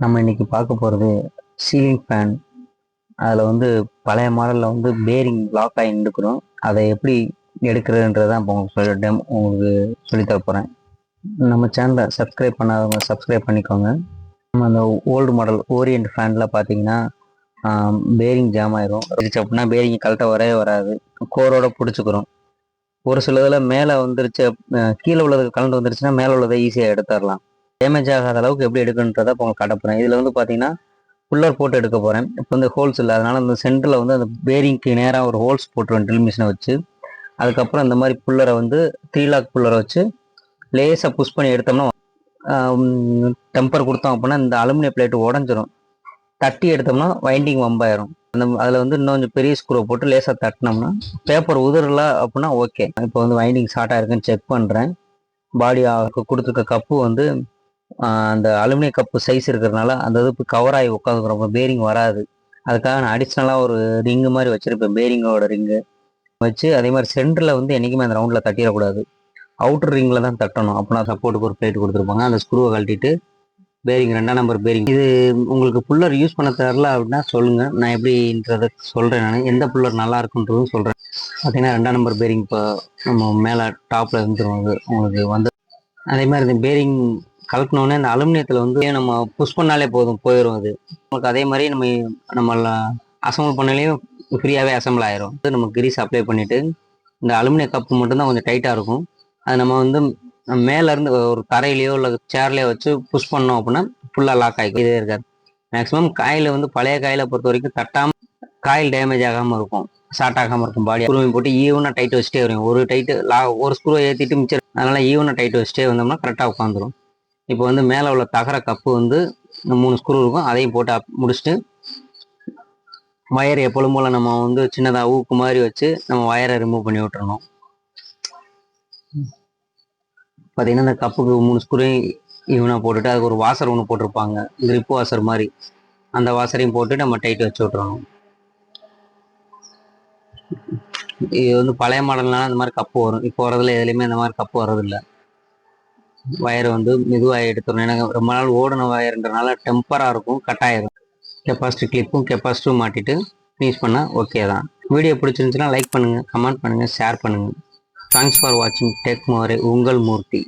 நம்ம இன்னைக்கு பார்க்க போகிறது சீலிங் ஃபேன். அதில் வந்து பழைய மாடலில் வந்து பேரிங் லாக் ஆகி நின்றுக்கிறோம். அதை எப்படி எடுக்கிறதுன்றதான் இப்போ உங்களுக்கு சொல்லித்தர போகிறேன். நம்ம சேனலை சப்ஸ்கிரைப் பண்ணாதவங்க சப்ஸ்கிரைப் பண்ணிக்கோங்க. நம்ம அந்த ஓல்டு மாடல் ஓரியன்ட் ஃபேனில் பார்த்தீங்கன்னா பேரிங் ஜாம் ஆயிரும். அப்படின்னா பேரிங் கழட்ட வரவே வராது, கோரோட பிடிச்சிக்கிறோம். ஒரு சில இதில் மேலே வந்துருச்சு, கீழே உள்ளது கலந்து வந்துருச்சுன்னா மேலே உள்ளதை ஈஸியாக எடுத்துடலாம். டேமேஜ் ஆகாத அளவுக்கு எப்படி எடுக்குன்றதை இப்போ உங்களுக்கு காட்ட போகிறேன். இதில் வந்து பார்த்தீங்கன்னா புல்லர் போட்டு எடுக்க போகிறேன். இப்போ வந்து ஹோல்ஸ் இல்லை, அதனால் அந்த சென்டரில் வந்து அந்த பேரிங்க்கு நேராக ஒரு ஹோல்ஸ் போட்டுருவேன் ட்ரில் மிஷினை வச்சு. அதுக்கப்புறம் இந்த மாதிரி புல்லரை வந்து 3 லாக் புல்லரை வச்சு லேசாக புஷ் பண்ணி எடுத்தோம்னா டெம்பர் கொடுத்தோம் அப்படின்னா இந்த அலுமினிய பிளேட்டு உடஞ்சிரும். தட்டி எடுத்தோம்னா வைண்டிங் வம்பாயிரும். அதில் வந்து இன்னும் கொஞ்சம் பெரிய ஸ்க்ரூ போட்டு லேசாக தட்டினோம்னா பேப்பர் உதிரல அப்படின்னா ஓகே. இப்போ வந்து வைண்டிங் ஷார்ட்டாக இருக்குன்னு செக் பண்ணுறேன். பாடி கொடுத்துருக்க கப்பு வந்து அந்த அலுமினிய கப்பு சைஸ் இருக்கிறதுனால அந்த இது கவர் ஆகி உட்காந்துக்கிறோம், பேரிங் வராது. அதுக்காக நான் அடிஷ்னலாக ஒரு ரிங்கு மாதிரி வச்சுருப்பேன், பேரிங்கோட ரிங்கு வச்சு. அதே மாதிரி சென்டரில் வந்து என்றைக்குமே அந்த ரவுண்டில் தட்டிடக்கூடாது, அவுட்டர் ரிங்கில் தான் தட்டணும். அப்படின்னா சப்போர்ட்டுக்கு ஒரு பிளேட் கொடுத்துருப்பாங்க. அந்த ஸ்க்ரூவை கழட்டிட்டு பேரிங் 2ஆம் நம்பர் பேரிங். இது உங்களுக்கு புல்லர் யூஸ் பண்ண தரல அப்படின்னா சொல்லுங்கள், நான் எப்படின்றத சொல்கிறேன். நான் எந்த புல்லர் நல்லா இருக்குன்றதும் சொல்கிறேன். பார்த்தீங்கன்னா 2ஆம் நம்பர் பேரிங் இப்போ நம்ம மேலே டாப்பில் இருந்துரும். அது உங்களுக்கு வந்து அதே மாதிரி இந்த பேரிங் கலட்டினோடனே இந்த அலுமினியத்தில் வந்து நம்ம புஷ் பண்ணாலே போதும், போயிடும் அது நமக்கு. அதே மாதிரி நம்ம அசம்பிள் பண்ணலையும் ஃப்ரீயாகவே அசம்பிள் ஆயிரும். நம்ம கிரீஸ் அப்ளை பண்ணிவிட்டு இந்த அலுமினிய கப்பு மட்டும்தான் கொஞ்சம் டைட்டாக இருக்கும். அது நம்ம வந்து மேலேருந்து ஒரு தரையிலையோ இல்லை சேர்லையோ வச்சு புஷ் பண்ணோம் அப்படின்னா ஃபுல்லாக லாக் ஆகிக்கும், இதே இருக்காது. மேக்ஸிமம் காயில் வந்து பழைய காயிலை பொறுத்த வரைக்கும் தட்டாமல் காயில் டேமேஜ் ஆகாமல் இருக்கும், ஷார்ட் ஆகாமல் இருக்கும். பாடி ஸ்க்ரூவை போட்டு ஈவனாக டைட் வச்சுட்டே வரும். ஒரு டைட்டு ஒரு ஸ்க்ரூவை ஏற்றிட்டு மிச்சம், அதனால் ஈவனாக டைட் வச்சுட்டே வந்தோம்னா கரெக்டாக உட்காந்துரும். இப்போ வந்து மேலே உள்ள தகர கப்பு வந்து 3 ஸ்க்ரூ இருக்கும், அதையும் போட்டு முடிச்சுட்டு வயர் எப்பொழுதும் போல் நம்ம வந்து சின்னதாக ஊக்கு மாதிரி வச்சு நம்ம வயரை ரிமூவ் பண்ணி விட்டுறணும். பார்த்தீங்கன்னா இந்த கப்புக்கு 3 ஸ்க்ரூ ஈவனாக போட்டுட்டு அதுக்கு ஒரு வாசர் ஒன்று போட்டிருப்பாங்க, கிரிப் வாசர் மாதிரி. அந்த வாசரையும் போட்டு நம்ம டைட் வச்சு விட்டுறணும். இது வந்து பழைய மாடல்னால இந்த மாதிரி கப்பு வரும். இப்போ வரதில்ல, எதுலேயுமே இந்த மாதிரி கப்பு வரதில்லை. வயர் வந்து மெதுவாக எடுத்துடணும். எனக்கு ரொம்ப நாள் ஓடின வயர்ன்றனால டெம்பராக இருக்கும், கட்டாயிரும். கெப்பாசிட்டி கிளிப்பும் கெப்பாசிட்டியும் மாட்டிட்டு யூஸ் பண்ணால் ஓகே தான். வீடியோ பிடிச்சிருந்துச்சுன்னா லைக் பண்ணுங்கள், கமெண்ட் பண்ணுங்கள், ஷேர் பண்ணுங்கள். தேங்க்ஸ் ஃபார் வாட்சிங் டெக் மோரே, உங்கள் மூர்த்தி.